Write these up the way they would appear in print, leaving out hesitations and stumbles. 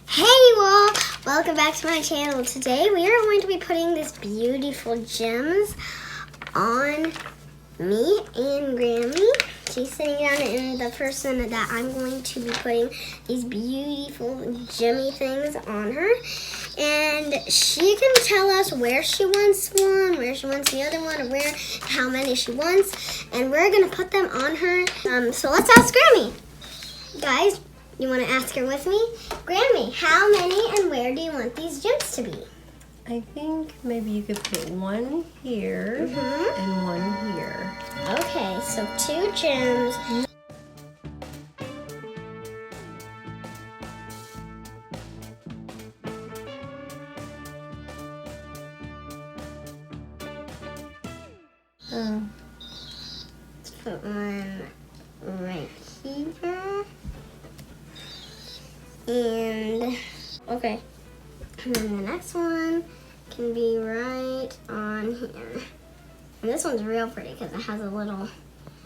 Hey you all! Welcome back to my channel. Today we are going to be putting these beautiful gems on me and Grammy. She's sitting down and the person that I'm going to be putting these beautiful gemmy things on her. And she can tell us where she wants one, where she wants the other one, or how many she wants. And we're going to put them on her. So let's ask Grammy. Guys, you want to ask her with me? Grammy, how many and where do you want these gems to be? I think maybe you could put one here and one here. Okay, so 2 gems. Let's put one right here. And okay, and then the next one can be right on here. And this one's real pretty because it has a little.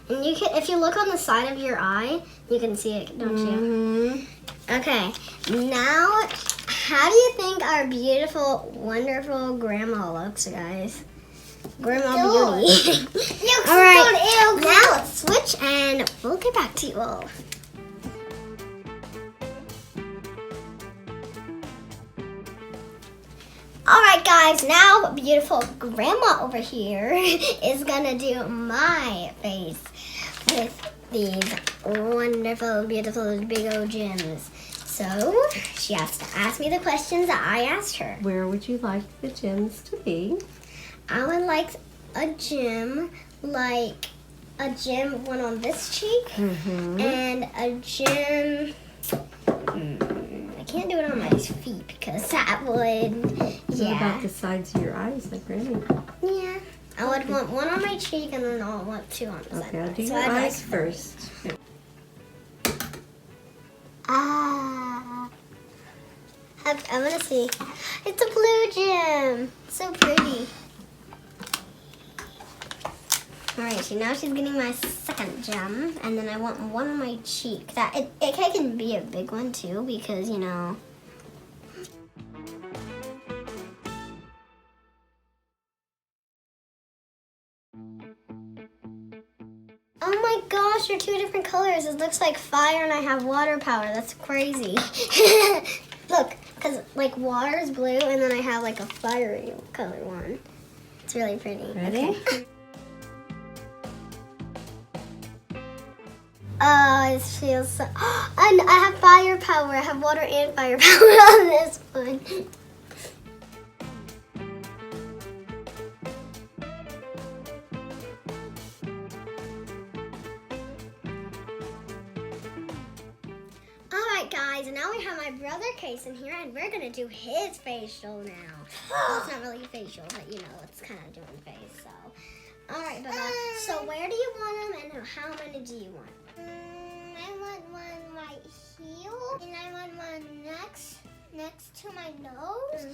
And you can, if you look on the side of your eye, you can see it, don't you? Okay, now how do you think our beautiful, wonderful grandma looks, guys? Grandma Beauty. All right, now let's switch and we'll get back to you all. Alright guys, now beautiful grandma over here is gonna do my face with these wonderful, beautiful, big old gems. So, she has to ask me the questions that I asked her. Where would you like the gems to be? I would like a gem, one on this cheek, and a gem, I can't do it on my feet because that would, What about the sides of your eyes, like Granny? Yeah. I would want one on my cheek and then I'll want 2 on the side. Okay, I'll do your eyes first. I want to see. It's a blue gem. So pretty. Alright, so now she's getting my second gem. And then I want one on my cheek. It can be a big one too because, you know. Oh my gosh, they're 2 different colors. It looks like fire and I have water power. That's crazy. Look, because like water is blue and then I have like a fiery color one. It's really pretty. Ready? Okay. Oh, it feels so... And I have fire power. I have water and fire power on this one. Alright guys, and now we have my brother Case in here and we're going to do his facial now. Well, it's not really a facial, but you know, it's kind of doing face, so. Alright, Baba, so where do you want them and how many do you want? I want one right here, and I want one next to my nose.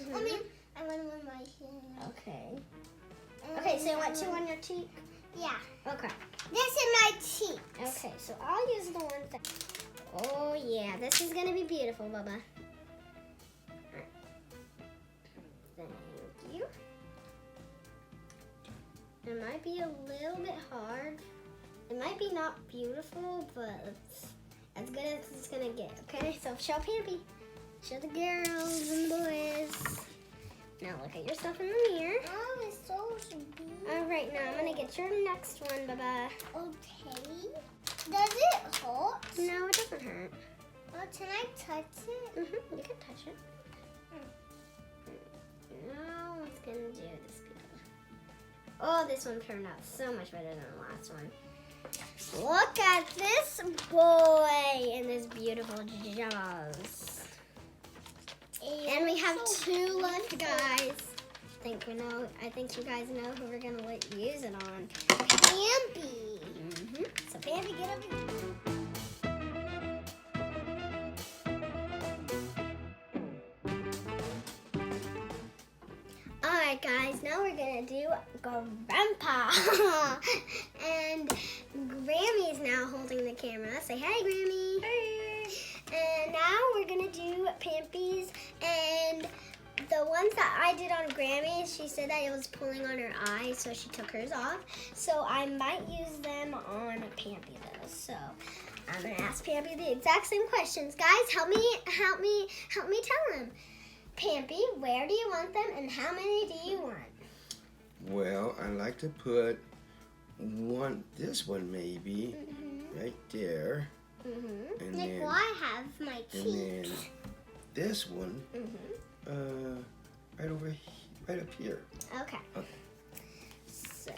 I want one right here. Okay. Okay, so you want 2 on your cheek? Yeah. Okay. This is my cheek. Okay, so I'll use the one that... Oh yeah, this is gonna be beautiful, Bubba. Alright. Thank you. It might be a little bit hard. It might be not beautiful, but it's as good as it's gonna get, okay? So show Pampy. Show the girls and the boys. Now look at yourself in the mirror. Oh, it's so beautiful. Alright, now I'm gonna get your next one, Bubba. Okay. Does it hurt? No, it doesn't hurt. Well, can I touch it? You can touch it. Now it's gonna do this beautiful. Oh, this one turned out so much better than the last one. Look at this boy and this beautiful jaws. And we have 2 left, guys. I think you guys know who we're gonna use it on. Pampy. So Pampy, get over here. Alright guys, now we're gonna do Grandpa. And Grammy's now holding the camera. Say hi, Grammy. Hey. And now we're gonna do Pampy's, and the ones that I did on Grammy's, she said that it was pulling on her eye, so she took hers off. So I might use them on Pampy though. So I'm gonna ask Pampy the exact same questions. Guys, help me tell him. Pampy, where do you want them, and how many do you want? Well, I like to put this one maybe, right there. And Like, then, well, I have my and teeth. then this one, right over, right up here. Okay. Okay. So,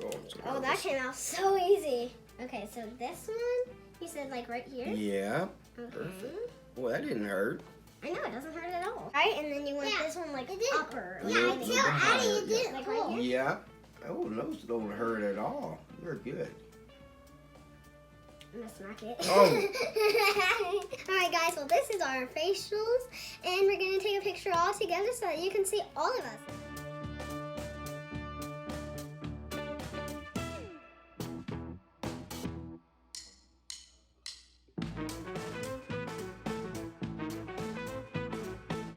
Oh, I'm so oh, that nervous. came out so easy. Okay, so this one, you said like right here? Yeah. Okay. Perfect. Well, that didn't hurt. I know, it doesn't hurt at all. Right, and then you want Yeah, this one like it did. upper. A Yeah, little- I little tell higher, Addie you did Like cool. right here? Yeah. Oh, those don't hurt at all. You're good. I'm gonna smack it. Oh. Alright guys, well this is our facials, and we're gonna take a picture all together so that you can see all of us.